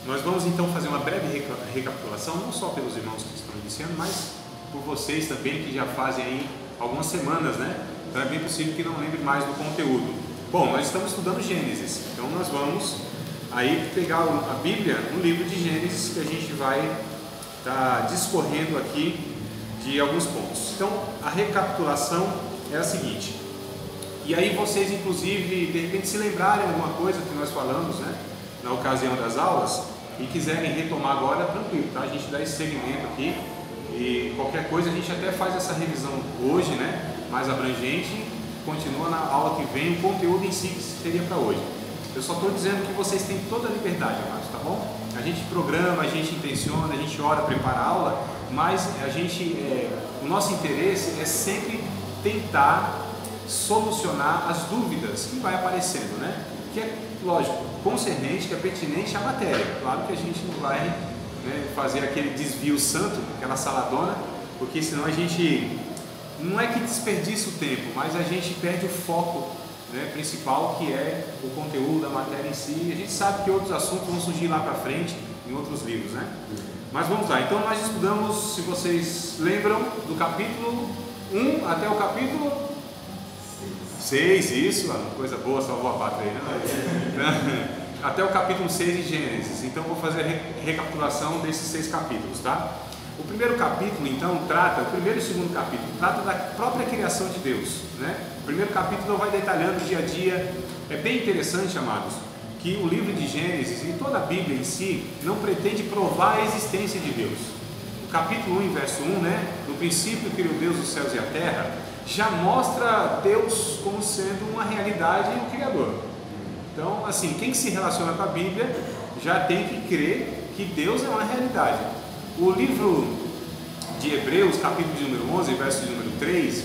Nós vamos então fazer uma breve recapitulação, não só pelos irmãos que estão iniciando, mas por vocês também que já fazem aí algumas semanas, né? Então é bem possível que não lembre mais do conteúdo. Bom, nós estamos estudando Gênesis, então nós vamos aí pegar a Bíblia, no livro de Gênesis, que a gente vai estar discorrendo aqui de alguns pontos. Então a recapitulação é a seguinte, e aí vocês inclusive de repente se lembrarem alguma coisa que nós falamos, né, na ocasião das aulas, e quiserem retomar agora, tranquilo, tá? A gente dá esse segmento aqui e qualquer coisa a gente até faz essa revisão hoje, né, mais abrangente, continua na aula que vem o conteúdo em si que seria para hoje. Eu só estou dizendo que vocês têm toda a liberdade, amados, tá bom? A gente programa, a gente intenciona, a gente ora, prepara a aula, mas o nosso interesse é sempre tentar solucionar as dúvidas que vai aparecendo, né? Que é, lógico, concernente, que é pertinente à matéria. Claro que a gente não vai, né, fazer aquele desvio santo, aquela saladona, porque senão a gente, não é que desperdiça o tempo, mas a gente perde o foco, né, principal, que é o conteúdo da matéria em si. A gente sabe que outros assuntos vão surgir lá para frente em outros livros, né? Mas vamos lá, então nós estudamos, se vocês lembram, do capítulo 1 até o capítulo 6, isso, uma coisa boa, salvou a pátria aí, né? Até o capítulo 6 de Gênesis. Então vou fazer a recapitulação desses 6 capítulos, tá? O primeiro capítulo, então, o primeiro e o segundo capítulo, trata da própria criação de Deus, né? O primeiro capítulo vai detalhando o dia a dia. É bem interessante, amados, que o livro de Gênesis e toda a Bíblia em si não pretende provar a existência de Deus. O capítulo 1, verso 1, né? No princípio criou Deus os céus e a terra, já mostra Deus como sendo uma realidade e um Criador. Então, assim, quem se relaciona com a Bíblia já tem que crer que Deus é uma realidade. O livro de Hebreus, capítulo de número 11, verso de número 3,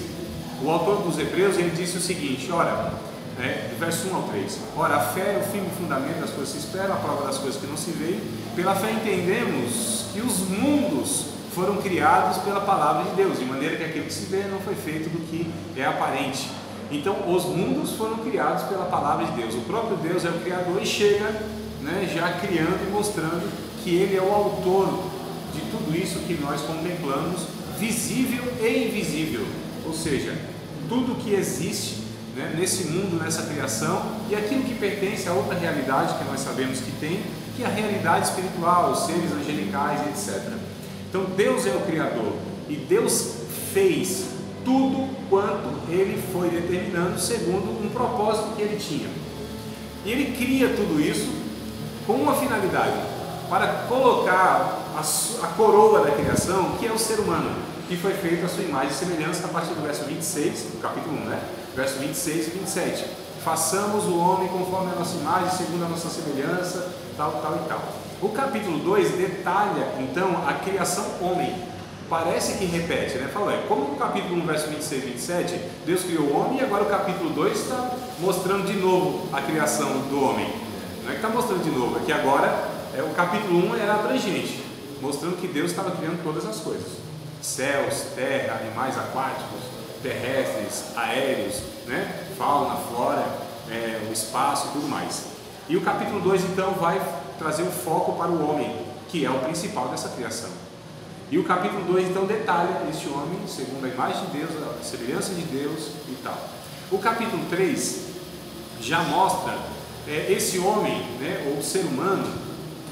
o autor dos Hebreus, ele disse o seguinte, ora, do verso 1 ao 3, ora, a fé é o firme fundamento das coisas que se esperam, a prova das coisas que não se veem. Pela fé entendemos que os mundos foram criados pela palavra de Deus, de maneira que aquilo que se vê não foi feito do que é aparente. Então, os mundos foram criados pela palavra de Deus. O próprio Deus é o Criador e chega, né, já criando e mostrando que Ele é o autor de tudo isso que nós contemplamos, visível e invisível. Ou seja, tudo que existe, né, nesse mundo, nessa criação, e aquilo que pertence a outra realidade que nós sabemos que tem, que é a realidade espiritual, os seres angelicais, etc. Então Deus é o Criador e Deus fez tudo quanto Ele foi determinando segundo um propósito que Ele tinha. E Ele cria tudo isso com uma finalidade, para colocar a coroa da criação, que é o ser humano, que foi feito à sua imagem e semelhança, a partir do verso 26, do capítulo 1, né? Verso 26 e 27. Façamos o homem conforme a nossa imagem, segundo a nossa semelhança, tal, tal e tal. O capítulo 2 detalha, então, a criação homem. Parece que repete, né? Fala, como no capítulo 1, verso 26 e 27, Deus criou o homem, e agora o capítulo 2 está mostrando de novo a criação do homem. Não é que está mostrando de novo, é que agora o capítulo 1 era abrangente, mostrando que Deus estava criando todas as coisas. Céus, terra, animais aquáticos, terrestres, aéreos, né? Fauna, flora, o espaço e tudo mais. E o capítulo 2 então vai trazer o foco para o homem, que é o principal dessa criação. E o capítulo 2 então detalha este homem, segundo a imagem de Deus, a semelhança de Deus e tal. O capítulo 3 já mostra esse homem, né, ou ser humano,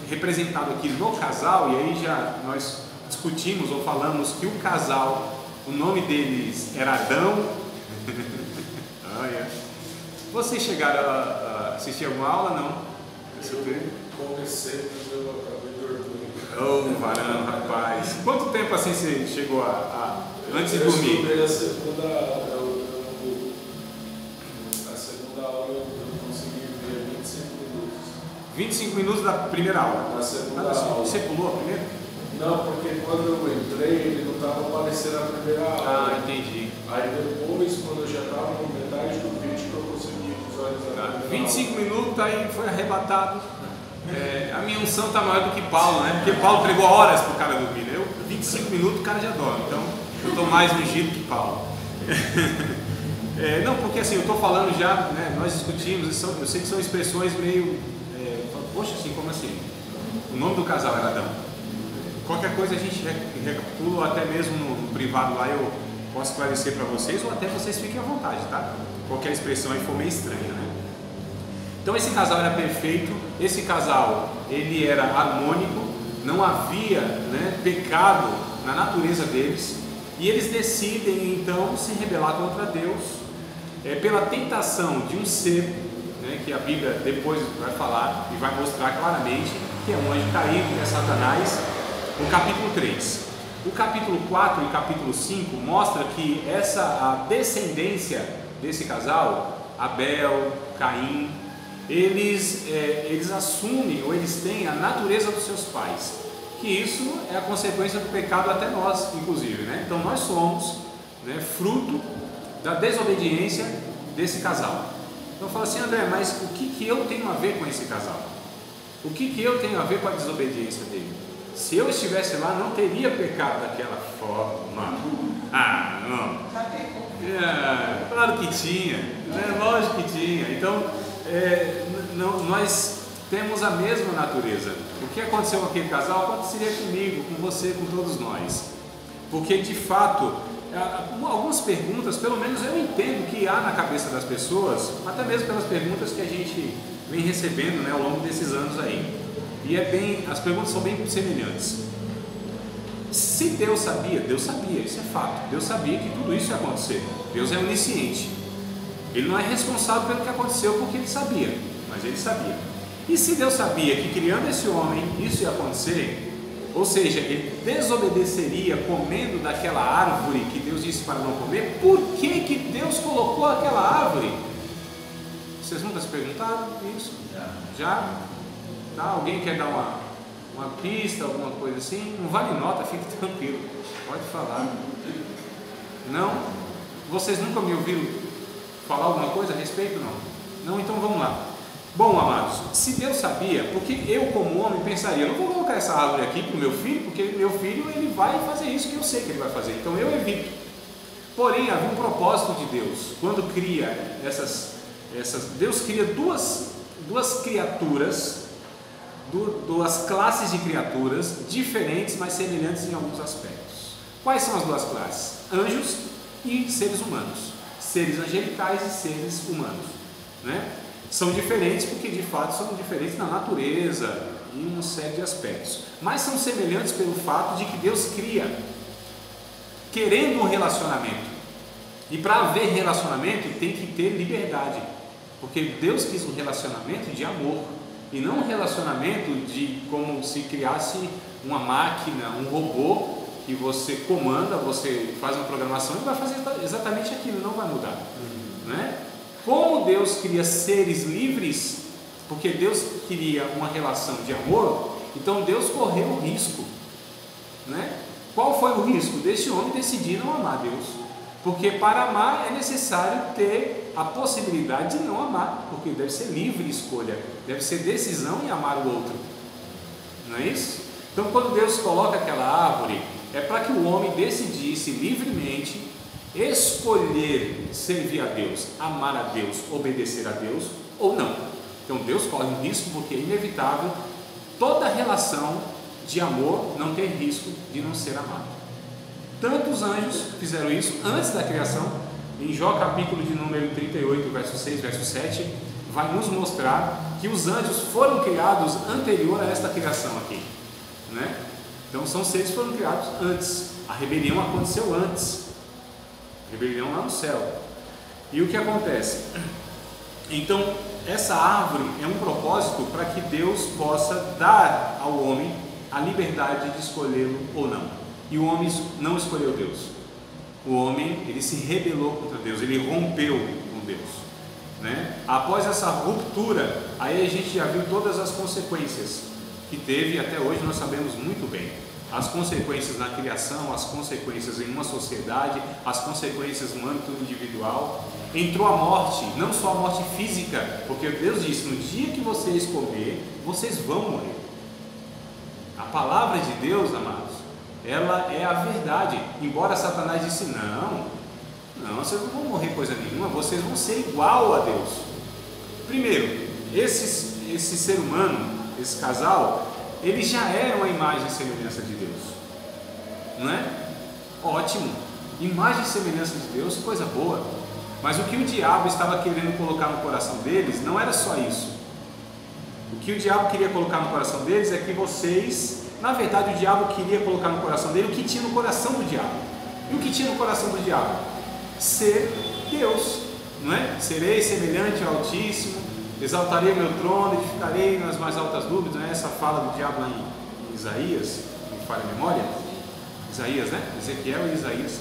representado aqui no casal, e aí já nós discutimos ou falamos que o casal, o nome deles era Adão. Vocês chegaram a assistir alguma aula, não? Comecei, mas eu acabei dormindo. Oh, varão, rapaz. Quanto tempo assim você chegou antes de Eu dormir? estudei a segunda aula, eu consegui ver 25 minutos. 25 minutos da primeira aula. Na segunda aula. Você pulou a primeira? Não, porque quando eu entrei, ele não estava aparecendo a primeira aula. Ah, entendi. Aí depois, quando eu já estava no metade do vídeo, que eu consegui visualizar. Tá. 25 minutos, aí foi arrebatado. A minha unção está maior do que Paulo, né? Porque Paulo pregou horas para o cara dormir, né? 25 minutos o cara já dorme, então eu estou mais ungido que Paulo. Não, porque assim, eu estou falando já, né, nós discutimos, eu sei que são expressões meio, poxa, assim, como assim? O nome do casal era Adão. Qualquer coisa a gente recapitula, ou até mesmo no privado lá eu posso esclarecer para vocês, ou até vocês fiquem à vontade, tá? Qualquer expressão aí for meio estranha, né? Então esse casal era perfeito, esse casal ele era harmônico, não havia, né, pecado na natureza deles, e eles decidem então se rebelar contra Deus pela tentação de um ser, né, que a Bíblia depois vai falar e vai mostrar claramente que é um anjo caído, que é Satanás, no capítulo 3. O capítulo 4 e o capítulo 5 mostra que a descendência desse casal, Abel, Caim, eles assumem ou eles têm a natureza dos seus pais, que isso é a consequência do pecado até nós, inclusive, né? Então nós somos, né, fruto da desobediência desse casal. Então fala assim, André, mas o que eu tenho a ver com esse casal? O que eu tenho a ver com a desobediência dele? Se eu estivesse lá, não teria pecado daquela forma. Ah, não. Claro que tinha, né? Lógico que tinha. Então, nós temos a mesma natureza. O que aconteceu com aquele casal aconteceria comigo, com você, com todos nós. Porque, de fato, algumas perguntas, pelo menos eu entendo que há na cabeça das pessoas, até mesmo pelas perguntas que a gente vem recebendo, né, ao longo desses anos aí. E as perguntas são bem semelhantes. Se Deus sabia, isso é fato. Deus sabia que tudo isso ia acontecer. Deus é onisciente. Ele não é responsável pelo que aconteceu porque ele sabia, mas ele sabia. E se Deus sabia que criando esse homem isso ia acontecer, ou seja, ele desobedeceria comendo daquela árvore que Deus disse para não comer, por que Deus colocou aquela árvore? Vocês nunca se perguntaram isso? Já? Tá? Alguém quer dar uma pista, alguma coisa assim? Não vale nota, fique tranquilo, pode falar. Não? Vocês nunca me ouviram falar alguma coisa a respeito? Não? Então vamos lá. Bom, amados, se Deus sabia, porque eu como homem pensaria, não vou colocar essa árvore aqui para o meu filho, porque meu filho ele vai fazer isso que eu sei que ele vai fazer, então eu evito. Porém, havia um propósito de Deus, quando cria Deus cria duas criaturas, duas classes de criaturas diferentes, mas semelhantes em alguns aspectos. Quais são as duas classes? Anjos e seres humanos, seres angelicais e seres humanos, né? São diferentes porque de fato são diferentes na natureza e em uma série de aspectos, mas são semelhantes pelo fato de que Deus cria querendo um relacionamento, e para haver relacionamento tem que ter liberdade, porque Deus quis um relacionamento de amor e não um relacionamento de como se criasse uma máquina, um robô que você comanda, você faz uma programação e vai fazer exatamente aquilo, não vai mudar, né? Como Deus cria seres livres, porque Deus queria uma relação de amor, então Deus correu o risco, né? Qual foi o risco? Desse homem decidir não amar Deus, porque para amar é necessário ter a possibilidade de não amar, porque deve ser livre escolha, deve ser decisão em amar o outro, não é isso? Então quando Deus coloca aquela árvore, é para que o homem decidisse livremente escolher servir a Deus, amar a Deus, obedecer a Deus ou não. Então Deus corre um risco porque é inevitável toda relação de amor não ter risco de não ser amado. Tanto os anjos fizeram isso antes da criação. Em Jó capítulo de número 38, verso 6, verso 7, vai nos mostrar que os anjos foram criados anterior a esta criação aqui, né? Então são seres que foram criados antes. A rebelião aconteceu antes. Rebelião lá no céu. E o que acontece? Então, essa árvore é um propósito para que Deus possa dar ao homem a liberdade de escolhê-lo ou não. E o homem não escolheu Deus. O homem, ele se rebelou contra Deus, ele rompeu com Deus, né? Após essa ruptura, aí a gente já viu todas as consequências que teve, e até hoje nós sabemos muito bem. As consequências na criação, as consequências em uma sociedade, as consequências no âmbito individual. Entrou a morte, não só a morte física, porque Deus disse, no dia que vocês comer, vocês vão morrer. A palavra de Deus, amados, ela é a verdade. Embora Satanás disse, não, vocês não vão morrer coisa nenhuma, vocês vão ser igual a Deus. Primeiro, esse ser humano, esse casal, eles já eram a imagem e semelhança de Deus, não é? Ótimo, imagem e semelhança de Deus, coisa boa. Mas o que o diabo estava querendo colocar no coração deles não era só isso. O que o diabo queria colocar no coração deles é que vocês, na verdade o diabo queria colocar no coração dele o que tinha no coração do diabo. E o que tinha no coração do diabo? Ser Deus, não é? Serei semelhante ao Altíssimo, exaltarei meu trono, edificarei nas mais altas nuvens, não é essa fala do diabo lá em Isaías, me falha a memória? Isaías, né? Ezequiel e Isaías.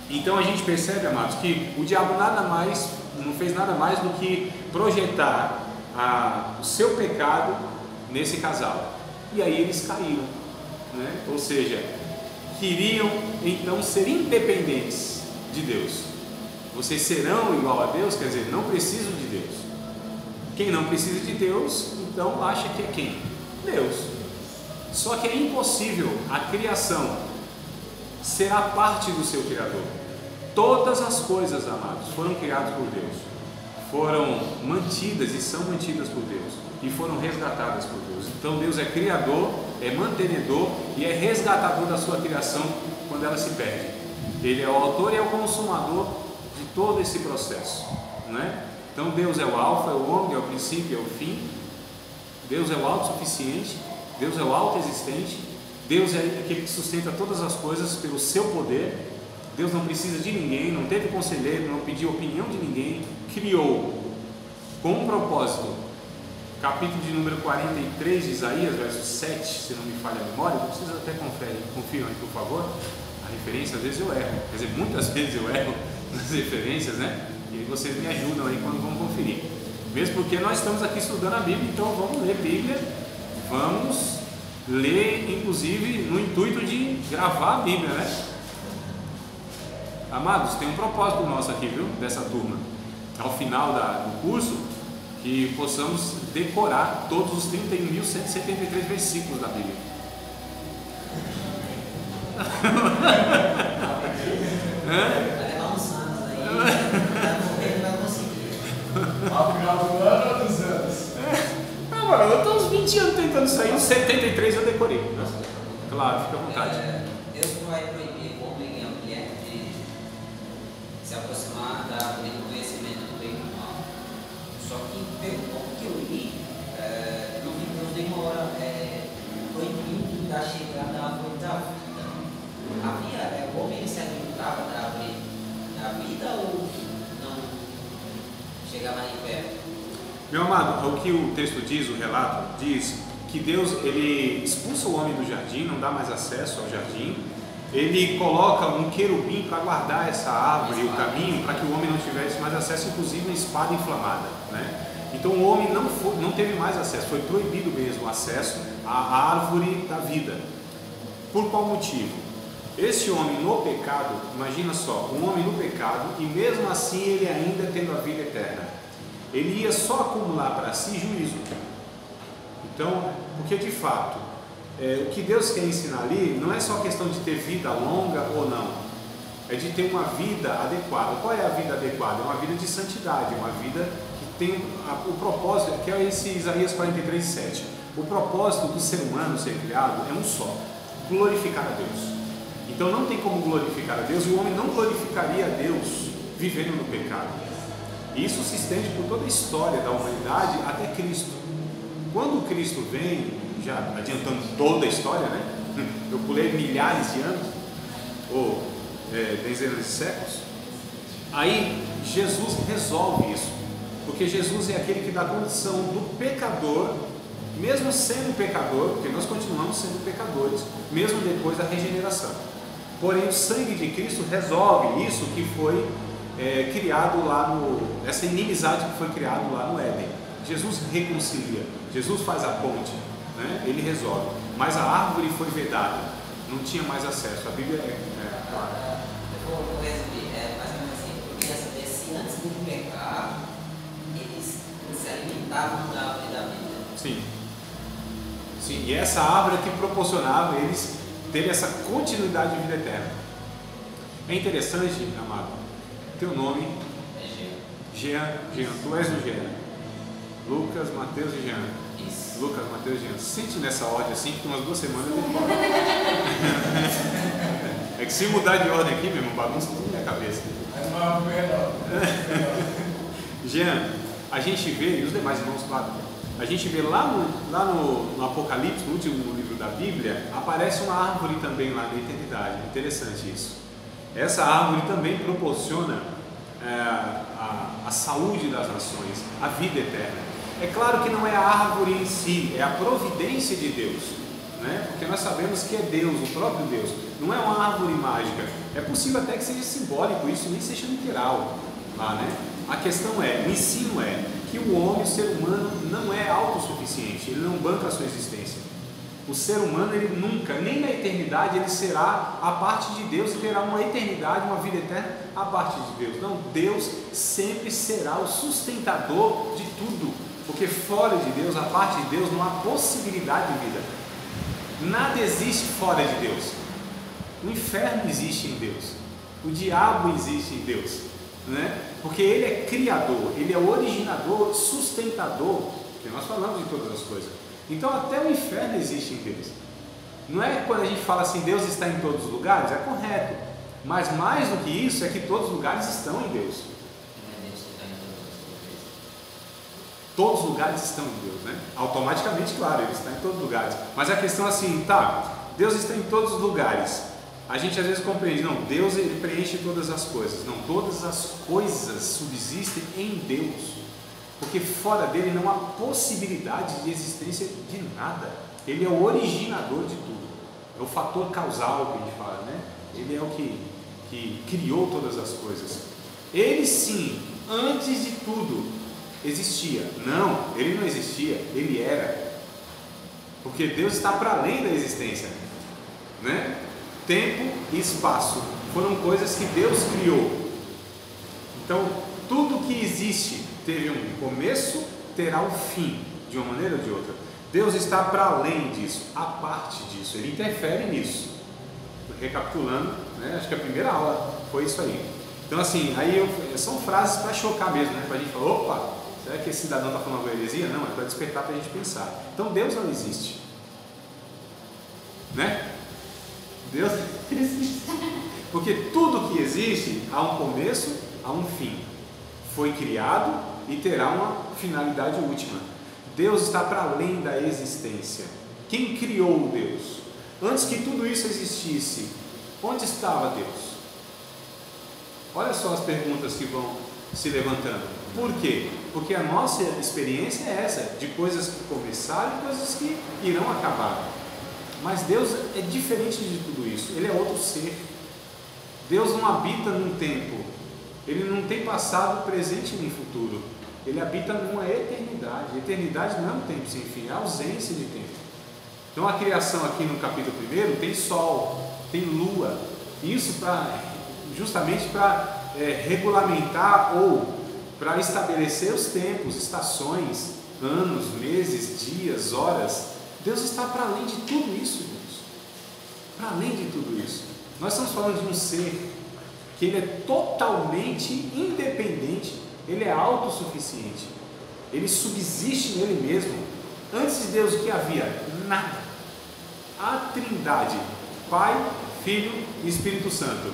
Então a gente percebe, amados, que o diabo não fez nada mais do que projetar o seu pecado nesse casal. E aí eles caíram, né? Ou seja, queriam então ser independentes de Deus. Vocês serão igual a Deus, quer dizer, não precisam de Deus. Quem não precisa de Deus, então acha que é quem? Deus. Só que é impossível a criação ser a parte do seu Criador. Todas as coisas, amados, foram criadas por Deus, foram mantidas e são mantidas por Deus, e foram resgatadas por Deus. Então Deus é criador, é mantenedor e é resgatador da sua criação quando ela se perde. Ele é o autor e é o consumador de todo esse processo, né? Então Deus é o alfa, é o ômega, é o princípio, é o fim. Deus é o autossuficiente, Deus é o autoexistente, Deus é aquele que sustenta todas as coisas pelo seu poder. Deus não precisa de ninguém, não teve conselheiro, não pediu opinião de ninguém, criou com um propósito. Capítulo de número 43 de Isaías, verso 7, se não me falha a memória, vocês até confiram aí, por favor, a referência. Às vezes eu erro, quer dizer, muitas vezes eu erro nas referências, né? E vocês me ajudam aí quando vão conferir. Mesmo porque nós estamos aqui estudando a Bíblia, então vamos ler Bíblia, vamos ler, inclusive, no intuito de gravar a Bíblia, né? Amados, tem um propósito nosso aqui, viu? Dessa turma. Ao final do curso, que possamos decorar todos os 31.173 versículos da Bíblia. Vai levar uns anos aí, vai morrer e vai conseguir. Ao final do ano ou dos anos? Não, mano, eu estou uns 20 anos tentando sair, uns 73 eu decorei. Né? Claro, fica à vontade. Deus não vai proibir o homem e a mulher de se aproximar da árvore do conhecimento do bem e do mal. Só que, pelo pouco que eu li, não vi Deus demora proibindo da chegada da árvore da vida. Havia, o homem se alimentava da árvore da vida ou não chegava nem perto? Meu amado, o que o texto diz, o relato, diz que Deus ele expulsa o homem do jardim, não dá mais acesso ao jardim. Ele coloca um querubim para guardar essa árvore e o caminho, para que o homem não tivesse mais acesso, inclusive uma espada inflamada, né? Então o homem não teve mais acesso, foi proibido mesmo o acesso à árvore da vida. Por qual motivo? Esse homem no pecado, imagina só, um homem no pecado, e mesmo assim ele ainda tendo a vida eterna, ele ia só acumular para si juízo. Então, porque de fato, o que Deus quer ensinar ali não é só questão de ter vida longa ou não, é de ter uma vida adequada. Qual é a vida adequada? É uma vida de santidade, uma vida que tem o propósito, que é esse Isaías 43, 7. O propósito do ser humano ser criado é um só: glorificar a Deus. Então não tem como glorificar a Deus, e o homem não glorificaria a Deus vivendo no pecado. E isso se estende por toda a história da humanidade até Cristo. Quando Cristo vem, já adiantando toda a história, né? Eu pulei milhares de anos, ou dezenas de séculos. Aí Jesus resolve isso, porque Jesus é aquele que dá condição do pecador, mesmo sendo pecador, porque nós continuamos sendo pecadores, mesmo depois da regeneração. Porém, o sangue de Cristo resolve isso que foi criado lá essa inimizade que foi criada lá no Éden. Jesus reconcilia, Jesus faz a ponte, né? Ele resolve. Mas a árvore foi vedada, não tinha mais acesso. A Bíblia clara. Eu vou resumir, mais ou menos assim, eu queria saber se antes do pecado eles se alimentavam da árvore da vida. Sim. Sim, e essa árvore que proporcionava eles terem essa continuidade de vida eterna. É interessante, amado, teu nome É Jean, tu és o Jean. Lucas, Mateus e Jean. Isso. Lucas, Mateus e Jean, sente nessa ordem assim, que tem umas 2 semanas eu falo. É que se mudar de ordem aqui, meu irmão, bagunça tudo na minha cabeça. Jean, a gente vê, e os demais irmãos, claro, a gente vê lá no Apocalipse, no último livro da Bíblia, aparece uma árvore também lá na eternidade. Interessante isso. Essa árvore também proporciona a saúde das nações, a vida eterna. É claro que não é a árvore em si, é a providência de Deus, né? Porque nós sabemos que é Deus, o próprio Deus, não é uma árvore mágica. É possível até que seja simbólico isso, nem seja literal lá, né? A questão é, o ensino é que o homem, o ser humano, não é autossuficiente, ele não banca a sua existência. O ser humano, ele nunca, nem na eternidade, ele será a parte de Deus e terá uma eternidade, uma vida eterna a parte de Deus. Não, Deus sempre será o sustentador de tudo, porque fora de Deus, a parte de Deus, não há possibilidade de vida. Nada existe fora de Deus. O inferno existe em Deus, o diabo existe em Deus, né? Porque ele é criador, ele é originador, sustentador, que nós falamos de todas as coisas. Então até o inferno existe em Deus. Não é quando a gente fala assim, Deus está em todos os lugares, é correto, mas mais do que isso é que todos os lugares estão em Deus. Todos os lugares estão em Deus, né? Automaticamente, claro, ele está em todos os lugares. Mas a questão é assim, tá, Deus está em todos os lugares. A gente às vezes compreende, não, Deus ele preenche todas as coisas. Não, todas as coisas subsistem em Deus. Porque fora dele não há possibilidade de existência de nada. Ele é o originador de tudo. É o fator causal que a gente fala, né? Ele é o que criou todas as coisas. Ele sim, antes de tudo, existia. Não, ele não existia, ele era. Porque Deus está para além da existência, né? Tempo e espaço foram coisas que Deus criou. Então, tudo que existe teve um começo, terá um fim, de uma maneira ou de outra. Deus está para além disso, a parte disso, ele interfere nisso. Recapitulando, né? Acho que a primeira aula foi isso aí. Então, assim, são frases para chocar mesmo, né? Para a gente falar, opa, será que esse cidadão está falando uma heresia? Não, é para despertar para a gente pensar. Então, Deus não existe, né? Deus não existe, porque tudo que existe há um começo, há um fim. Foi criado e terá uma finalidade última. Deus está para além da existência. Quem criou Deus? Antes que tudo isso existisse, onde estava Deus? Olha só as perguntas que vão se levantando. Por quê? Porque a nossa experiência é essa, de coisas que começaram e coisas que irão acabar. Mas Deus é diferente de tudo isso, Ele é outro ser. Deus não habita num tempo, Ele não tem passado, presente nem futuro. Ele habita numa eternidade. Eternidade não é um tempo sem fim, é a ausência de tempo. Então a criação aqui no capítulo 1 tem sol, tem lua. Isso justamente para regulamentar ou para estabelecer os tempos, estações, anos, meses, dias, horas. Deus está para além de tudo isso, Deus. Para além de tudo isso. Nós estamos falando de um ser que ele é totalmente independente, ele é autossuficiente, ele subsiste nele mesmo. Antes de Deus o que havia? Nada. A Trindade, Pai, Filho e Espírito Santo,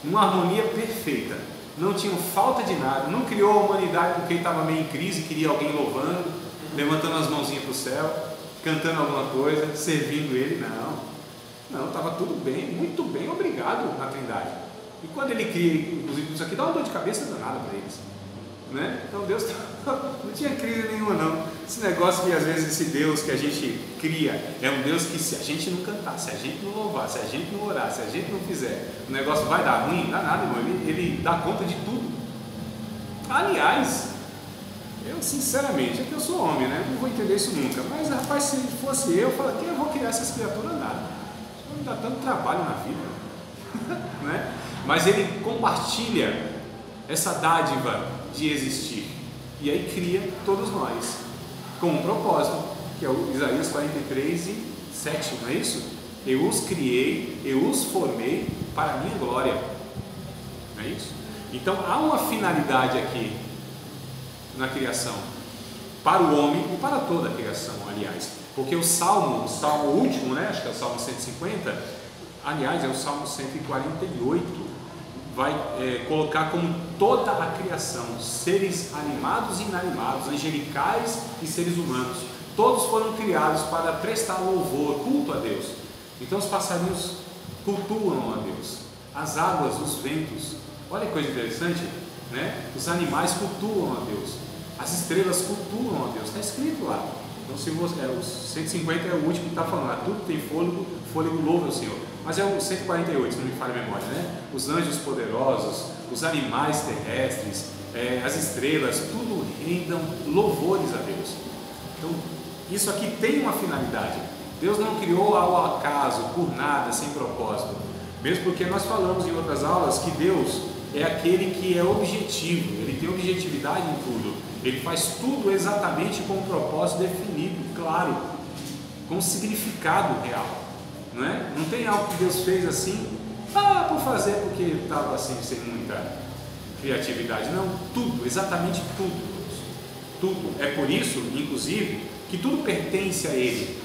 numa harmonia perfeita, não tinham falta de nada, não criou a humanidade porque estava meio em crise, queria alguém louvando, levantando as mãozinhas para o céu, cantando alguma coisa, servindo ele. Não, estava tudo bem, muito bem, obrigado na Trindade. E quando ele cria, inclusive isso aqui dá uma dor de cabeça danada para eles, né? Então Deus não tinha crise nenhuma não. Esse negócio que às vezes esse Deus que a gente cria é um Deus que se a gente não cantar, se a gente não louvar, se a gente não orar, se a gente não fizer, o negócio vai dar ruim, dá nada, irmão. Ele dá conta de tudo. Aliás, eu sinceramente, é que eu sou homem, né? Não vou entender isso nunca, mas rapaz, se fosse eu falaria, eu vou criar essas criaturas nada. Isso não dá tanto trabalho na vida, né? Mas ele compartilha essa dádiva de existir, e aí cria todos nós com um propósito, que é o Isaías 43:7, não é isso? Eu os criei, eu os formei para a minha glória, não é isso? Então há uma finalidade aqui na criação. para o homem e para toda a criação, aliás. Porque o salmo último, né? Acho que é o Salmo 150, aliás, é o Salmo 148, vai colocar como toda a criação, seres animados e inanimados, angelicais e seres humanos, todos foram criados para prestar louvor, culto a Deus. Então os passarinhos cultuam a Deus, as águas, os ventos, olha que coisa interessante, né? Os animais cultuam a Deus, as estrelas cultuam a Deus, está escrito lá. Então se você, o 150 é o último que está falando, tudo tem fôlego louva ao Senhor. Mas é o 148, se não me falha a memória, né? Os anjos poderosos, os animais terrestres, as estrelas, tudo rendam louvores a Deus. Então, isso aqui tem uma finalidade. Deus não criou ao acaso, por nada, sem propósito. Mesmo porque nós falamos em outras aulas que Deus é aquele que é objetivo, Ele tem objetividade em tudo. Ele faz tudo exatamente com um propósito definido, claro, com um significado real. Não é? Não tem algo que Deus fez assim, por fazer porque estava assim, sem muita criatividade. Não, tudo, exatamente tudo. Tudo. É por isso, inclusive, que tudo pertence a Ele.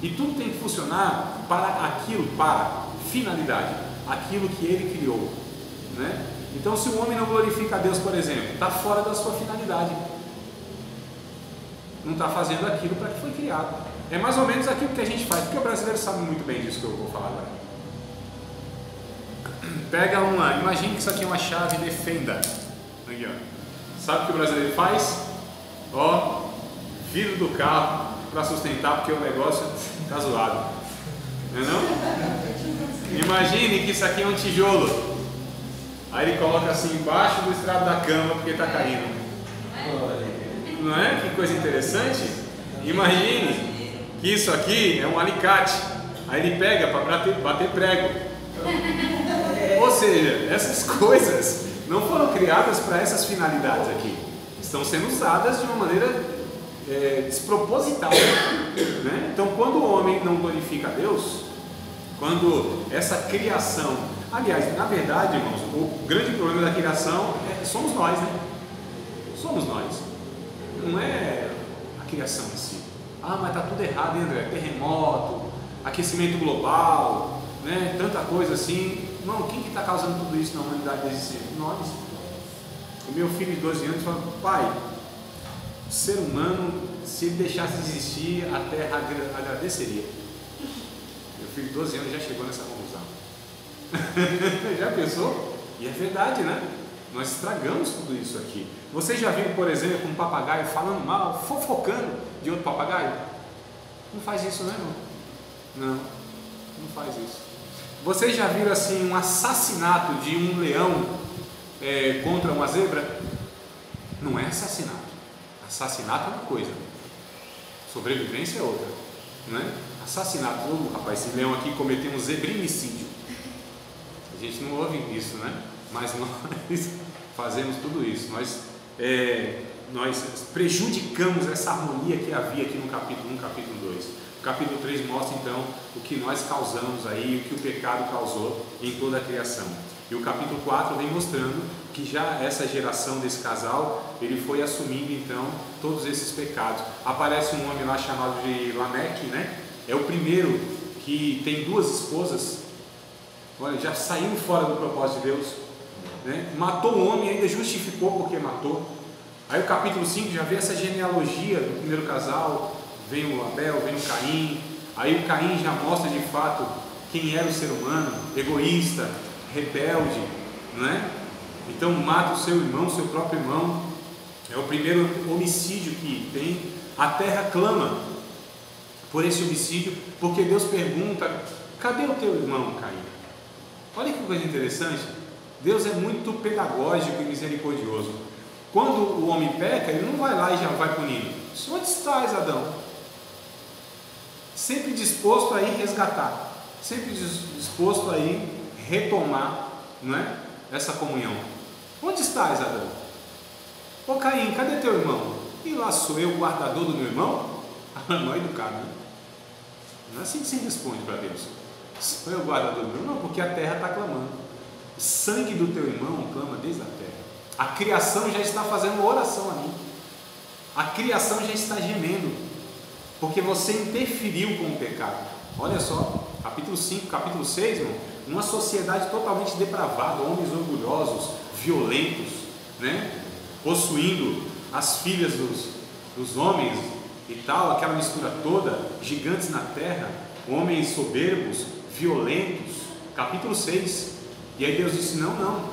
E tudo tem que funcionar para finalidade, aquilo que Ele criou. Né? Então, se o homem não glorifica a Deus, por exemplo, está fora da sua finalidade. Não está fazendo aquilo para que foi criado. É mais ou menos aquilo que a gente faz, porque o brasileiro sabe muito bem disso que eu vou falar agora. Pega imagine que isso aqui é uma chave de fenda. Aqui, ó. Sabe o que o brasileiro faz? Vidro do carro para sustentar, porque o negócio está zoado. Não é não? Imagine que isso aqui é um tijolo. Aí ele coloca assim embaixo do estrado da cama porque está caindo. Não é? Que coisa interessante. Imagine que isso aqui é um alicate, aí ele pega para bater prego. Ou seja, essas coisas não foram criadas para essas finalidades aqui, estão sendo usadas de uma maneira despropositada, né? Então, quando o homem não glorifica a Deus, quando essa criação, aliás, na verdade, irmãos, o grande problema da criação somos nós, né? Somos nós, não é a criação em si. Mas está tudo errado, hein, André? Terremoto, aquecimento global, né? Tanta coisa assim. Não, quem que está causando tudo isso na humanidade desde sempre? Nós. O meu filho de 12 anos falou: pai, o ser humano, se ele deixasse de existir, a Terra agradeceria. Meu filho de 12 anos já chegou nessa conclusão. Já pensou? E é verdade, né? Nós estragamos tudo isso aqui. Vocês já viram, por exemplo, um papagaio falando mal, fofocando de outro papagaio? Não faz isso, né, irmão? Não faz isso. Vocês já viram assim um assassinato de um leão contra uma zebra? Não é assassinato. Assassinato é uma coisa, sobrevivência é outra, né? Assassinato, rapaz, esse leão aqui cometeu um zebrimicídio. A gente não ouve isso, né? Mas nós fazemos tudo isso, nós prejudicamos essa harmonia que havia aqui no capítulo 1, capítulo 2. O capítulo 3 mostra então o que nós causamos aí, o que o pecado causou em toda a criação. E o capítulo 4 vem mostrando que já essa geração desse casal, ele foi assumindo então todos esses pecados. Aparece um homem lá chamado de Lameque, né? É o primeiro que tem duas esposas. Olha, já saiu fora do propósito de Deus, né? Matou o homem e ainda justificou porque matou. Aí o capítulo 5 já vê essa genealogia do primeiro casal. Vem o Abel, vem o Caim. Aí o Caim já mostra de fato quem era o ser humano: egoísta, rebelde, né? Então mata o seu irmão, seu próprio irmão. É o primeiro homicídio que tem. A terra clama por esse homicídio, porque Deus pergunta: cadê o teu irmão, Caim? Olha que coisa interessante. Deus é muito pedagógico e misericordioso. Quando o homem peca, ele não vai lá e já vai punindo. Onde estás, Adão? Sempre disposto a ir resgatar, sempre disposto a ir retomar, não é? Essa comunhão. Onde estás, Adão? Ô Caim, cadê teu irmão? E lá sou eu, o guardador do meu irmão? Não é educado, né? Não é assim que se responde para Deus. Sou eu o guardador do meu irmão? Porque a terra está clamando. O sangue do teu irmão clama desde a terra. A criação já está fazendo oração a mim. A criação já está gemendo, porque você interferiu com o pecado. Olha só, capítulo 5, capítulo 6, irmão, uma sociedade totalmente depravada, homens orgulhosos, violentos, né? Possuindo as filhas dos homens e tal, aquela mistura toda, gigantes na terra, homens soberbos, violentos, capítulo 6. E aí Deus disse: não,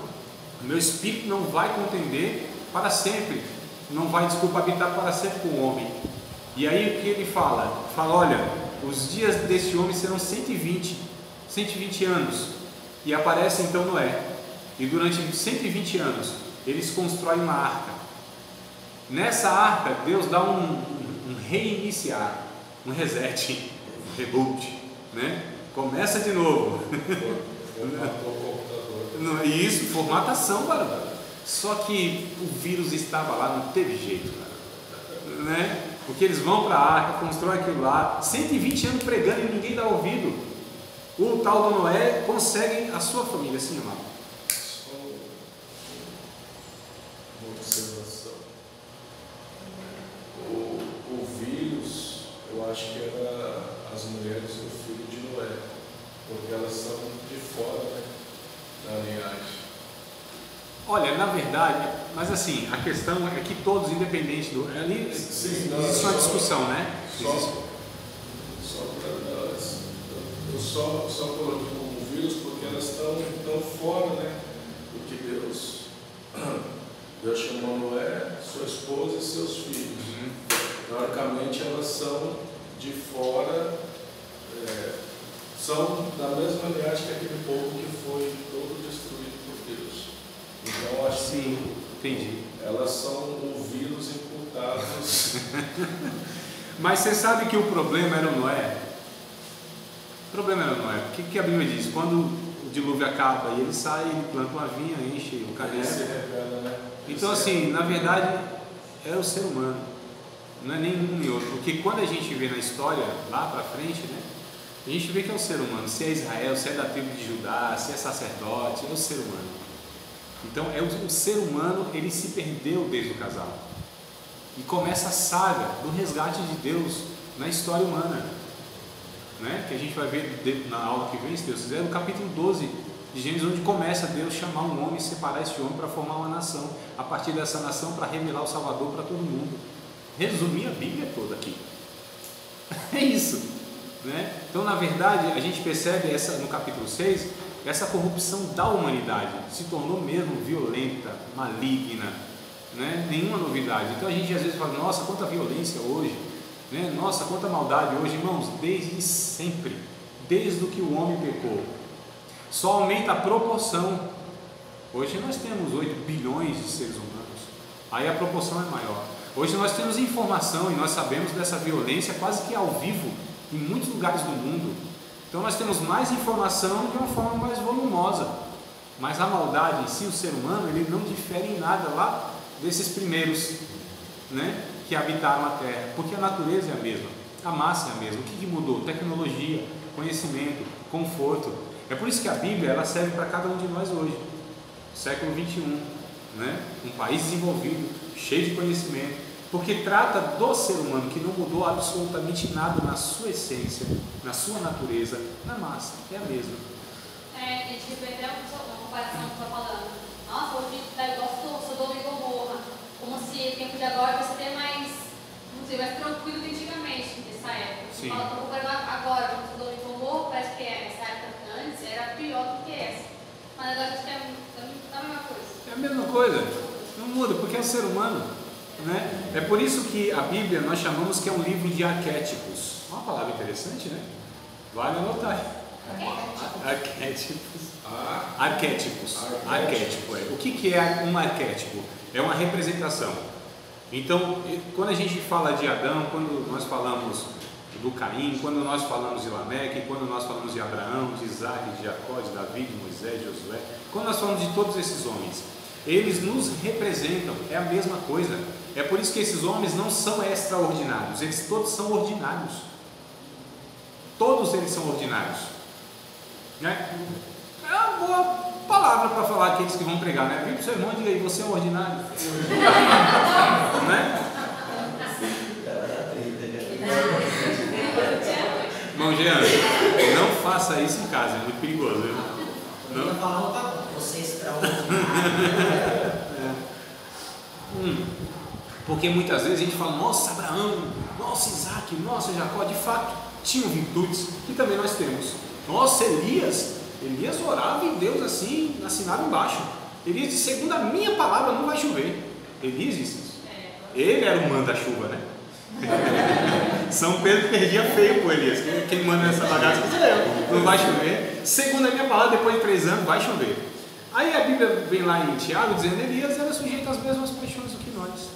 o meu espírito não vai contender para sempre, não vai, habitar para sempre com o homem. E aí o que ele fala? Fala: olha, os dias deste homem serão 120 anos. E aparece então Noé, e durante 120 anos eles constroem uma arca. Nessa arca Deus dá um reiniciar, um reset, um reboot, né? Começa de novo. E isso, formatação, cara. Só que o vírus estava lá, não teve jeito, cara, né? Porque eles vão para a arca, constroem aquilo lá, 120 anos pregando e ninguém dá ouvido. O tal do Noé consegue a sua família, assim, amado. Só uma observação. O vírus, eu acho que era as mulheres do filho de Noé, porque elas são de fora, né, da linhagem. Olha, na verdade, mas assim, a questão é que todos, independente do... Ali existe uma discussão, né? Eu só coloquei como vírus porque elas estão fora, né? Do que Deus chamou Noé, sua esposa e seus filhos. Teoricamente elas são de fora, são da mesma linhagem que aquele povo que foi todo destruído por Deus. Então acho Sim, entendi. Elas são o vírus imputados. Mas você sabe que o problema era o Noé? O problema era o Noé. O que a Bíblia diz? Quando o dilúvio acaba e ele sai, ele planta uma vinha, enche o caneco. Né? Então assim, na verdade, é o ser humano. Não é nem um nem outro. Porque quando a gente vê na história, lá para frente, né? A gente vê que é o ser humano. Se é Israel, se é da tribo de Judá, se é sacerdote, é o ser humano. Então é o ser humano, ele se perdeu desde o casal. E começa a saga do resgate de Deus na história humana, né? Que a gente vai ver na aula que vem, se Deus quiser, no capítulo 12 de Gênesis, onde começa Deus chamar um homem e separar esse homem para formar uma nação, a partir dessa nação para revelar o Salvador para todo mundo. Resumir a Bíblia toda aqui. É isso, né? Então, na verdade, a gente percebe no capítulo 6, essa corrupção da humanidade se tornou mesmo violenta, maligna, né? Nenhuma novidade. Então a gente às vezes fala: nossa, quanta violência hoje, né? Nossa, quanta maldade hoje. Irmãos, desde sempre, desde o que o homem pecou, só aumenta a proporção. Hoje nós temos 8 bilhões de seres humanos, aí a proporção é maior. Hoje nós temos informação e nós sabemos dessa violência quase que ao vivo em muitos lugares do mundo. Então nós temos mais informação de uma forma mais volumosa, mas a maldade em si, o ser humano, ele não difere em nada lá desses primeiros, né, que habitaram a terra, porque a natureza é a mesma, a massa é a mesma. O que mudou? Tecnologia, conhecimento, conforto. É por isso que a Bíblia ela serve para cada um de nós hoje, século 21, né, um país desenvolvido, cheio de conhecimento, porque trata do ser humano que não mudou absolutamente nada na sua essência, na sua natureza, na massa, é a mesma. A gente vê até uma comparação que está falando. Nossa, hoje está igual Sodoma e Gomorra, como se o tempo de agora você ter mais, não sei, mais tranquilo que antigamente, nessa época. Sim. Fala, estou comparando agora com Sodoma e Gomorra, parece que nessa época antes era pior do que essa. Mas agora acho que é a mesma coisa. É a mesma coisa, não muda, porque é o ser humano. Né? É por isso que a Bíblia nós chamamos que é um livro de arquétipos. Uma palavra interessante, né? Vale anotar. Arquétipos. Arquétipo. O que é um arquétipo? É uma representação. Então, quando a gente fala de Adão, quando nós falamos do Caim, quando nós falamos de Lameque, quando nós falamos de Abraão, de Isaac, de Jacó, de Davi, de Moisés, de Josué, quando nós falamos de todos esses homens, eles nos representam, é a mesma coisa. É por isso que esses homens não são extraordinários, eles todos são ordinários. Todos eles são ordinários, né? É uma boa palavra para falar aqueles que vão pregar, né? Vem para o seu irmão e diga aí: você é um ordinário. Né? irmão Jean, não faça isso em casa, é muito perigoso, viu? Eu ia falar outra coisa, você é extraordinário. Porque muitas vezes a gente fala, nossa, Abraão, nossa, Isaac, nossa, Jacó, de fato, tinham virtudes que também nós temos. Nossa, Elias orava em Deus assim, assinava embaixo. Elias disse, segundo a minha palavra, não vai chover. Elias disse isso. Ele era o manda-chuva, né? São Pedro perdia feio por Elias. Quem manda essa bagaça é eu. Não vai chover. Segundo a minha palavra, depois de 3 anos, vai chover. Aí a Bíblia vem lá em Tiago dizendo, Elias era sujeito às mesmas paixões do que nós.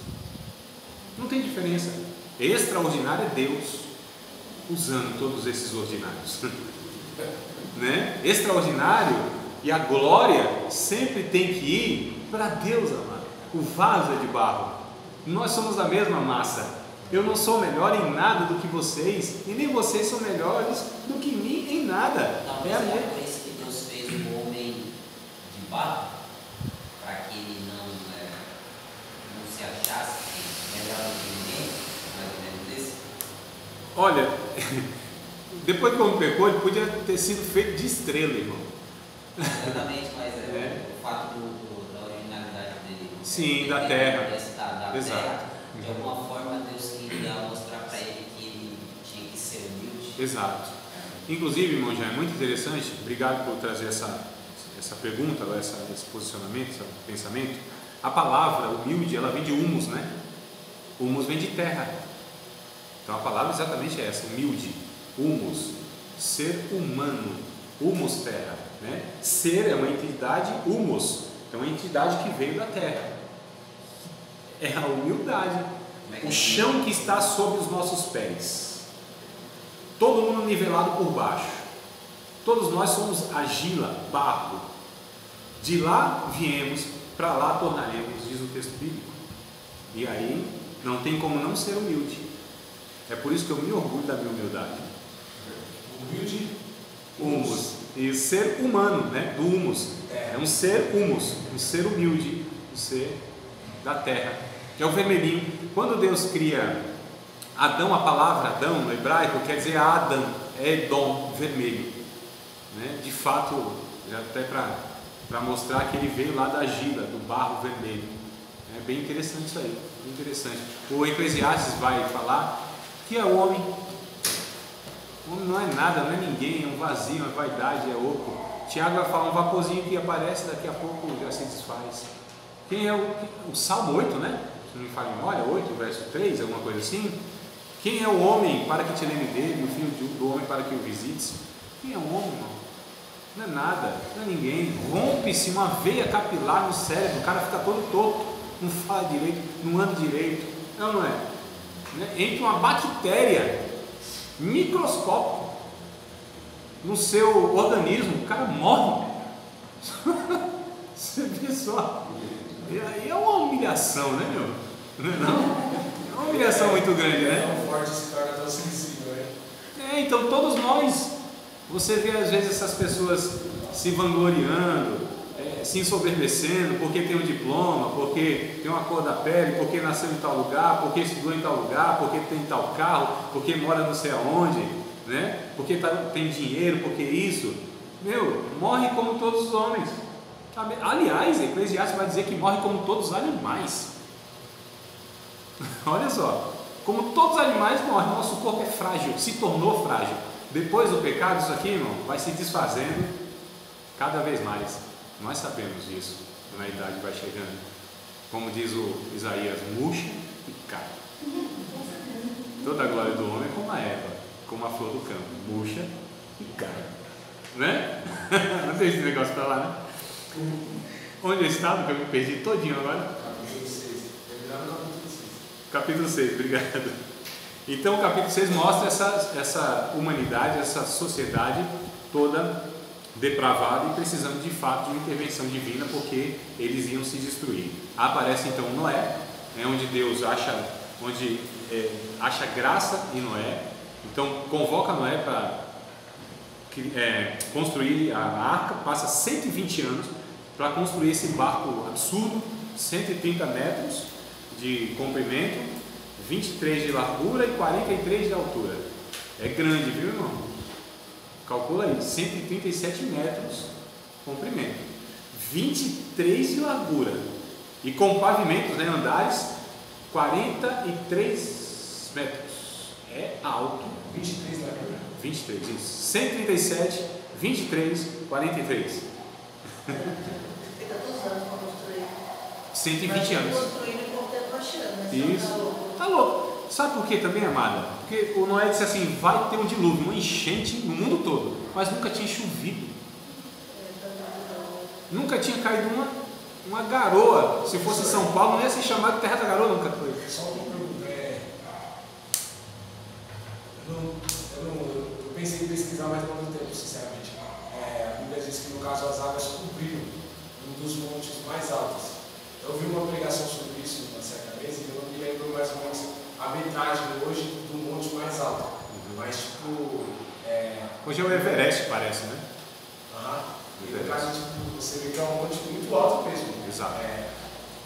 Não tem diferença. Extraordinário é Deus usando todos esses ordinários. Né? Extraordinário e a glória sempre tem que ir para Deus, amado. O vaso é de barro. Nós somos da mesma massa. Eu não sou melhor em nada do que vocês, e nem vocês são melhores do que mim em nada. Talvez seja por isso que Deus fez o homem de barro, para que ele não se achasse melhor do que ninguém, mais ou menos isso. Olha, depois que o homem pecou, ele podia ter sido feito de estrela, irmão. Exatamente, mas o fato da originalidade dele. Sim, da terra. Da Exato. terra, de alguma forma Deus queria mostrar para ele que ele tinha que ser humilde. Exato. Inclusive, irmão, já é muito interessante, obrigado por trazer essa pergunta, esse posicionamento, esse pensamento. A palavra humilde, ela vem de humus, né? Humus vem de terra. Então a palavra exatamente é essa, humilde. Humus, ser humano, humus terra, né? Ser é uma entidade, humus, é uma entidade que veio da terra. É a humildade, o chão que está sob os nossos pés. Todo mundo nivelado por baixo. Todos nós somos argila, barro. De lá viemos, para lá tornaremos, diz o texto bíblico. E aí não tem como não ser humilde. É por isso que eu me orgulho da minha humildade. Humilde? Humus. E ser humano, né? Do humus. É um ser humus, um ser humilde, um ser da terra. É o vermelhinho. Quando Deus cria Adão, a palavra Adão no hebraico quer dizer Adam, é Edom, vermelho. Né? De fato, até para mostrar que ele veio lá da argila, do barro vermelho. É bem interessante isso aí, bem interessante. O Eclesiastes vai falar que é o homem. O homem não é nada, não é ninguém, é um vazio, é vaidade, é oco. Tiago vai falar um vaporzinho que aparece, daqui a pouco já se desfaz. Quem é o Salmo 8, né? Se não me falha a memória, 8, verso 3, alguma coisa assim. Quem é o homem para que te lembre dele, o filho do homem para que o visites? Quem é o homem, irmão? Não é nada, não é ninguém. Rompe-se uma veia capilar no cérebro, o cara fica todo torto, não fala direito, não anda direito. Não é? Entra uma bactéria microscópica no seu organismo, o cara morre. Você vê só. E aí é uma humilhação, né, meu? Não? É uma humilhação muito grande, né? É tão forte se torna tão sensível, né? Então todos nós, você vê às vezes essas pessoas se vangloriando, se ensoberbecendo, porque tem um diploma, porque tem uma cor da pele, porque nasceu em tal lugar, porque estudou em tal lugar, porque tem tal carro, porque mora não sei aonde, né? Porque tem dinheiro, porque isso. Meu, morre como todos os homens. Aliás, Eclesiastes vai dizer que morre como todos os animais. Olha só, como todos os animais morrem, nosso corpo é frágil, se tornou frágil. Depois do pecado, isso aqui, irmão, vai se desfazendo cada vez mais. Nós sabemos disso, quando a idade vai chegando. Como diz o Isaías, murcha e cai. Toda a glória do homem é como a erva, como a flor do campo, murcha e cai. Né? Não tem esse negócio pra lá, né? Onde eu estava, que eu me perdi todinho agora? Capítulo 6. Terminaram no capítulo 6. Capítulo 6, obrigado. Então o capítulo 6 mostra essa humanidade, essa sociedade toda depravada e precisando de fato de uma intervenção divina, porque eles iam se destruir. Aparece então Noé, onde Deus acha graça em Noé. Então convoca Noé para construir a arca, passa 120 anos para construir esse barco absurdo, 130 metros de comprimento, 23 de largura e 43 de altura. É grande, viu, irmão? calcula aí, 137 metros comprimento, 23 de largura e com pavimentos, né, andares, 43 metros. É alto. 23 de largura. 23, isso. 137, 23, 43. Fica 2 anos para construir. 120 anos. Construindo enquanto tempo achando, né? Isso. Tá louco. Sabe por quê também, amada? Porque o Noé disse assim, vai ter um dilúvio, uma enchente no mundo todo, mas nunca tinha chovido. Nunca tinha caído uma garoa. Se fosse São Paulo, não ia ser chamado de Terra da Garoa, nunca foi. Só uma pergunta, eu pensei em pesquisar mais ao mesmo tempo, sinceramente. A Bíblia diz que no caso as águas cobriram um dos montes mais altos. Eu vi uma pregação sobre isso uma certa vez e eu não me lembro mais ou menos a metragem hoje do monte mais alto. Mas tipo. Hoje é o Everest, parece, né? E no caso, tipo, você vê que é um monte muito alto mesmo. Exato.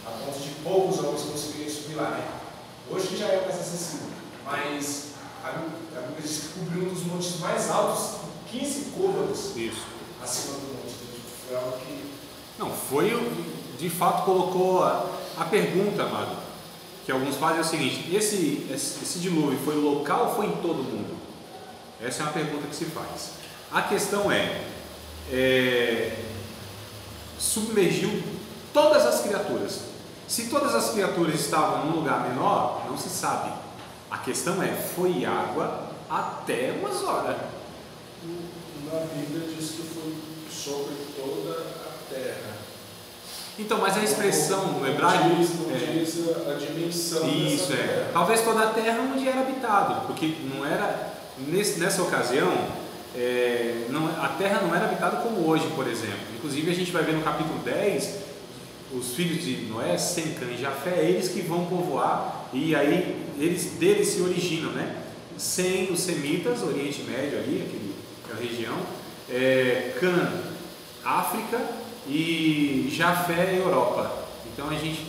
A ponto de poucos homens conseguirem subir lá, né? Hoje já é mais acessível. Mas a Bíblia diz que cobriu um dos montes mais altos, 15 côvados acima do monte. Então, foi algo que. Não, foi, de fato, colocou a pergunta, amado, que alguns fazem é o seguinte: esse dilúvio foi local ou foi em todo mundo? Essa é uma pergunta que se faz. A questão submergiu todas as criaturas. Se todas as criaturas estavam num lugar menor, não se sabe. A questão foi água até umas horas. Na Bíblia diz que foi sobre toda a terra. Então, mas a expressão no hebraico diz a dimensão. Isso, terra. Talvez toda a terra onde era habitado, porque não era, nessa ocasião, a terra não era habitada como hoje, por exemplo. Inclusive a gente vai ver no capítulo 10, os filhos de Noé, Sem, Cã e Jafé, eles que vão povoar, e aí deles se originam, né? Sem, os semitas, Oriente Médio ali, aquela região, Cã, África, e Jafé, Europa. Então a gente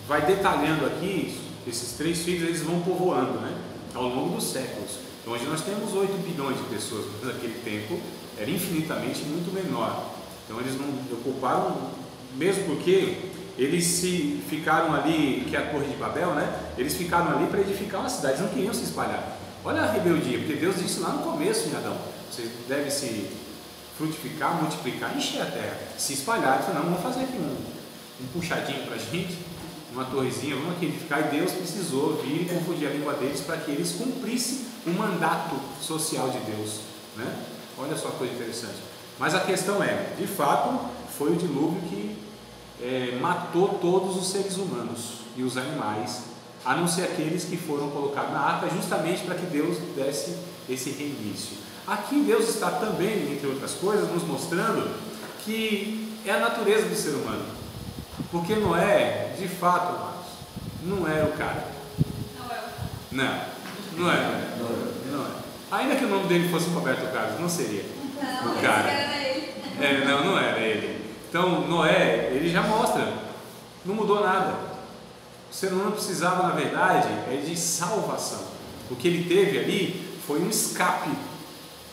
vai detalhando aqui, esses 3 filhos eles vão povoando, né? Ao longo dos séculos. Então, hoje nós temos 8 bilhões de pessoas, mas naquele tempo era infinitamente muito menor. Então eles não ocuparam, mesmo porque eles se ficaram ali, que é a Torre de Babel, né? Eles ficaram ali para edificar uma cidade, eles não queriam se espalhar. Olha a rebeldia, porque Deus disse lá no começo em Adão: vocês devem se frutificar, multiplicar, encher a terra, se espalhar. Ele falou: não, vamos fazer aqui um puxadinho para a gente, uma torrezinha, vamos aqui edificar. E Deus precisou vir e confundir a língua deles para que eles cumprissem o mandato social de Deus, né? Olha só que coisa interessante. Mas a questão de fato, foi o dilúvio que matou todos os seres humanos e os animais, a não ser aqueles que foram colocados na arca, justamente para que Deus desse esse reinício. Aqui Deus está também, entre outras coisas, nos mostrando que é a natureza do ser humano, porque Noé, de fato, amados, não era o cara. Não é. Ainda que o nome dele fosse Roberto Carlos, não seria o cara. Era ele. Não era ele. Então Noé, ele já mostra, não mudou nada. O ser humano precisava, na verdade, de salvação. O que ele teve ali foi um escape.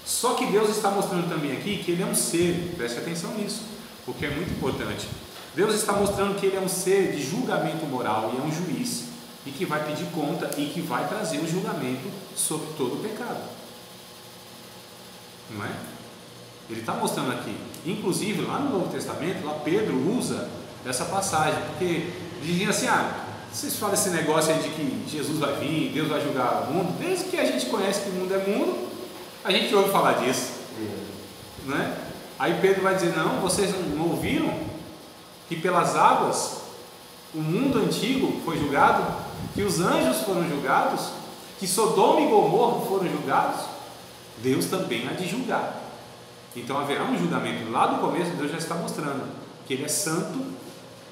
Só que Deus está mostrando também aqui que ele é um ser, preste atenção nisso, porque é muito importante. Deus está mostrando que ele é um ser de julgamento moral e é um juiz, e que vai pedir conta e que vai trazer o julgamento sobre todo o pecado. Não é? Ele está mostrando aqui. Inclusive, lá no Novo Testamento, lá Pedro usa essa passagem, porque dizia assim: vocês falam esse negócio aí de que Jesus vai vir, Deus vai julgar o mundo. Desde que a gente conhece que o mundo é mundo, a gente ouve falar disso, não é? Aí Pedro vai dizer: não, vocês não ouviram que pelas águas o mundo antigo foi julgado, que os anjos foram julgados, que Sodoma e Gomorra foram julgados? Deus também há de julgar. Então haverá um julgamento. Lá do começo Deus já está mostrando que Ele é santo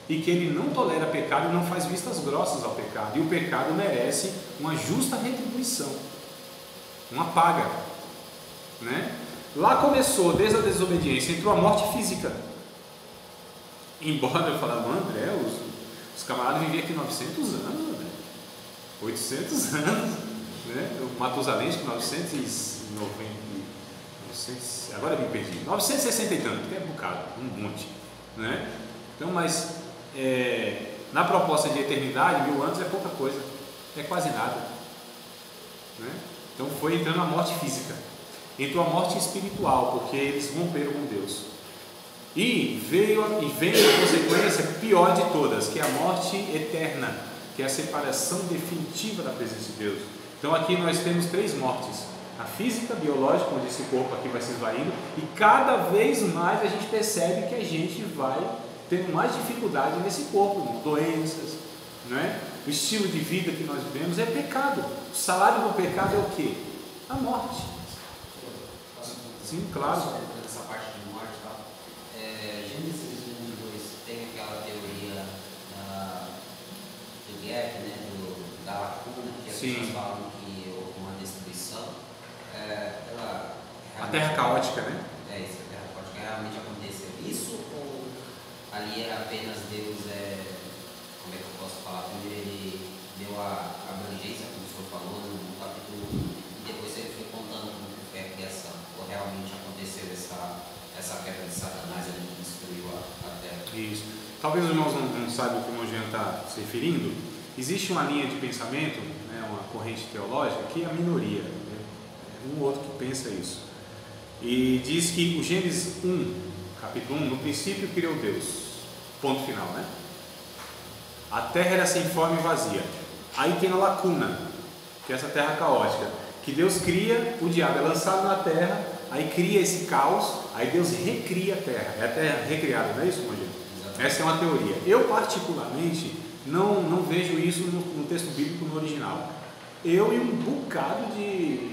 e que Ele não tolera pecado e não faz vistas grossas ao pecado, e o pecado merece uma justa retribuição, uma paga, né? Lá começou, desde a desobediência, entrou a morte física. Embora eu falava: André, os camaradas viviam aqui 900 anos, André. 800 anos, né? O Matusalém, 990, não agora eu me perdi, 960 e tanto, que é um bocado, um monte, né? Então, mas na proposta de eternidade, 1000 anos é pouca coisa, é quase nada, né? Então foi entrando a morte física, entrou a morte espiritual, porque eles romperam com Deus, e veio a consequência pior de todas, que é a morte eterna, que é a separação definitiva da presença de Deus. Então aqui nós temos 3 mortes: a física, biológica, onde esse corpo aqui vai se esvaindo, e cada vez mais a gente percebe que a gente vai tendo mais dificuldade nesse corpo, doenças, não é? O estilo de vida que nós vivemos é pecado. O salário do pecado é o quê? A morte. Sim, claro. Essa parte de morte e tal. Gênesis 1:2 tem aquela teoria do gap, né? Da lacuna, que as pessoas falam que houve uma destruição. A terra caótica, né? Isso, a terra caótica. Realmente aconteceu isso? Ou ali era apenas Deus, como é que eu posso falar? Primeiro ele deu a abrangência, como o senhor falou, no capítulo 1, e depois ele foi contando como foi a criação. Ou realmente aconteceu essa quebra de Satanás ali que destruiu a terra? Isso. Talvez os irmãos não saibam o que o irmão Jean está se referindo. Existe uma linha de pensamento, né, uma corrente teológica, que é a minoria, né? Um ou outro que pensa isso, e diz que o Gênesis 1, capítulo 1, no princípio criou Deus, ponto final, né? A terra era sem forma e vazia. Aí tem a lacuna, que é essa terra caótica, que Deus cria, o diabo é lançado na terra, aí cria esse caos, aí Deus recria a terra, é a terra recriada, não é isso, irmão Jean? Essa é uma teoria. Eu particularmente não vejo isso no texto bíblico no original. Eu e um bocado de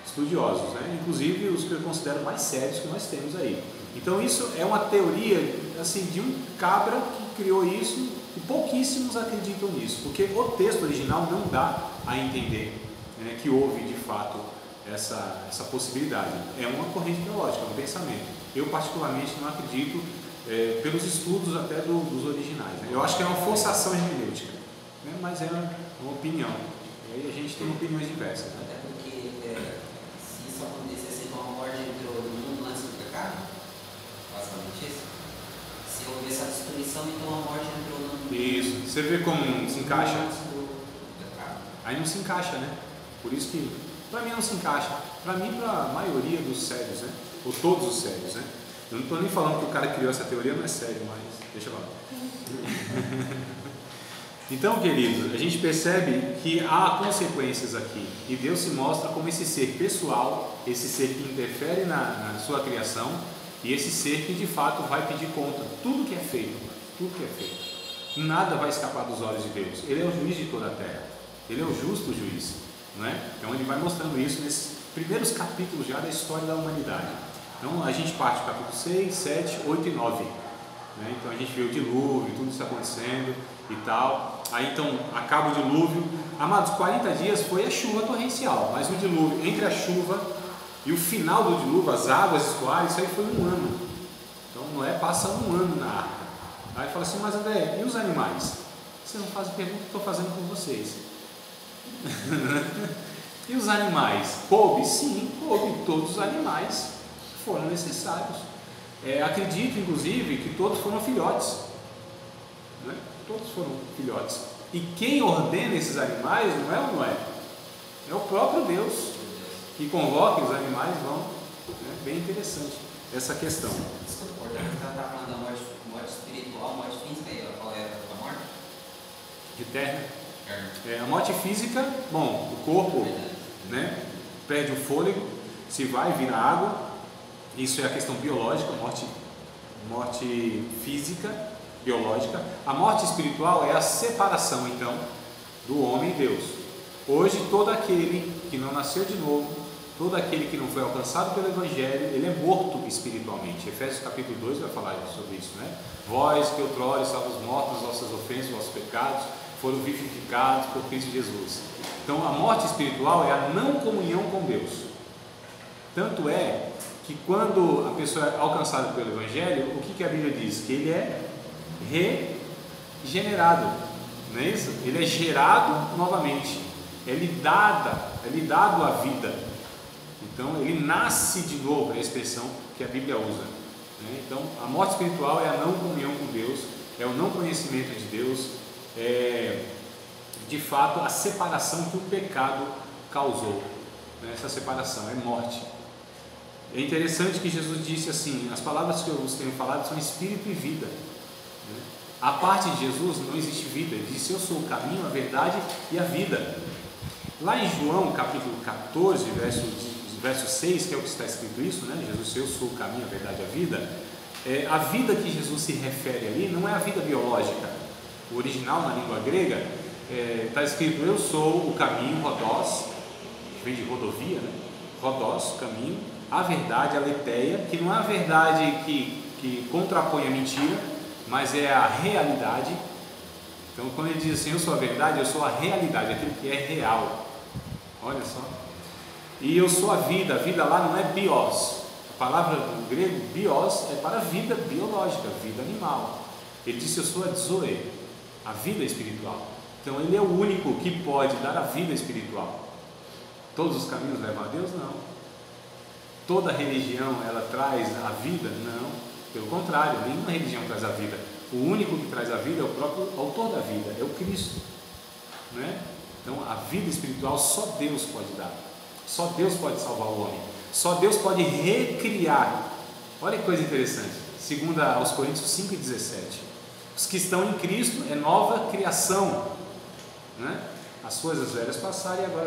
estudiosos, né? Inclusive os que eu considero mais sérios que nós temos aí. Então isso é uma teoria assim, de um cabra que criou isso, e pouquíssimos acreditam nisso, porque o texto original não dá a entender, né, que houve de fato essa possibilidade. É uma corrente teológica, é um pensamento. Eu particularmente não acredito, pelos estudos até dos originais, né? Eu acho que é uma forçação hermenêutica, né? Mas é uma opinião, e aí a gente tem opiniões diversas, né? Até porque se isso acontecesse, então a morte entrou no mundo antes do pecado, basicamente isso. Se houve essa destruição, então a morte entrou no mundo. Isso, você vê como se encaixa? Antes do pecado. Aí não se encaixa, né? Por isso que, para mim não se encaixa, para mim, para a maioria dos sérios, né? Ou todos os sérios, né? Eu não estou nem falando que o cara que criou essa teoria não é sério, mas deixa lá. Então, queridos, a gente percebe que há consequências aqui, e Deus se mostra como esse ser pessoal, esse ser que interfere na sua criação, e esse ser que de fato vai pedir conta. Tudo que é feito, nada vai escapar dos olhos de Deus. Ele é o juiz de toda a terra, ele é o justo juiz, não é? Então ele vai mostrando isso nesses primeiros capítulos já da história da humanidade. Então a gente parte do capítulo 6, 7, 8 e 9, né? Então a gente vê o dilúvio, tudo isso acontecendo e tal. Aí então acaba o dilúvio. Amados, 40 dias foi a chuva torrencial, mas o dilúvio, entre a chuva e o final do dilúvio, as águas escoaram, isso aí foi 1 ano. Então Noé passa 1 ano na arca. Aí fala assim: mas André, e os animais? Você não faz a pergunta que eu estou fazendo com vocês. E os animais? Coube? Sim, coube. Todos os animais foram necessários. Acredito, inclusive, que todos foram filhotes, né? Todos foram filhotes. E quem ordena esses animais não é o Noé, é o próprio Deus que convoca os animais. Vão, né? Bem interessante essa questão. Desculpa, você está falando da morte espiritual, morte física, e qual é a morte? De terra. A morte física, bom, o corpo, né, perde o fôlego, se vai, vira água. Isso é a questão biológica, morte física, biológica. A morte espiritual é a separação, então, do homem e Deus. Hoje, todo aquele que não nasceu de novo, todo aquele que não foi alcançado pelo Evangelho, ele é morto espiritualmente. Efésios capítulo 2 vai falar sobre isso, né? Vós que outrora estavas mortos nas vossas ofensas, vossos pecados, foram vivificados por Cristo Jesus. Então, a morte espiritual é a não comunhão com Deus. Tanto é que quando a pessoa é alcançada pelo Evangelho, o que a Bíblia diz? Que ele é regenerado, não é isso? Ele é gerado novamente, é lhe dado a vida. Então ele nasce de novo, é a expressão que a Bíblia usa, né? Então a morte espiritual é a não comunhão com Deus, é o não conhecimento de Deus, é de fato a separação que o pecado causou, né? Essa separação é morte. É interessante que Jesus disse assim: as palavras que eu vos tenho falado são espírito e vida, né? A parte de Jesus não existe vida. Ele disse: eu sou o caminho, a verdade e a vida. Lá em João capítulo 14, verso 6, que é o que está escrito isso, né? Jesus, eu sou o caminho, a verdade e a vida. A vida que Jesus se refere ali não é a vida biológica. O original na língua grega está escrito: eu sou o caminho, rodós, que vem de rodovia, né? Rodós, caminho, a verdade, a aletheia, que não é a verdade que contrapõe a mentira, mas é a realidade. Então quando ele diz assim: eu sou a verdade, eu sou a realidade, aquilo que é real. Olha só. E eu sou a vida lá não é bios. A palavra do grego bios é para vida biológica, vida animal. Ele disse: eu sou a zoe, a vida espiritual. Então ele é o único que pode dar a vida espiritual. Todos os caminhos levam a Deus? Não. Toda religião ela traz a vida? Não. Pelo contrário, nenhuma religião traz a vida. O único que traz a vida é o próprio autor da vida, é o Cristo, não é? Então a vida espiritual só Deus pode dar. Só Deus pode salvar o homem. Só Deus pode recriar. Olha que coisa interessante. Segundo aos Coríntios 5:17. Os que estão em Cristo é nova criação, né? As coisas velhas passaram e agora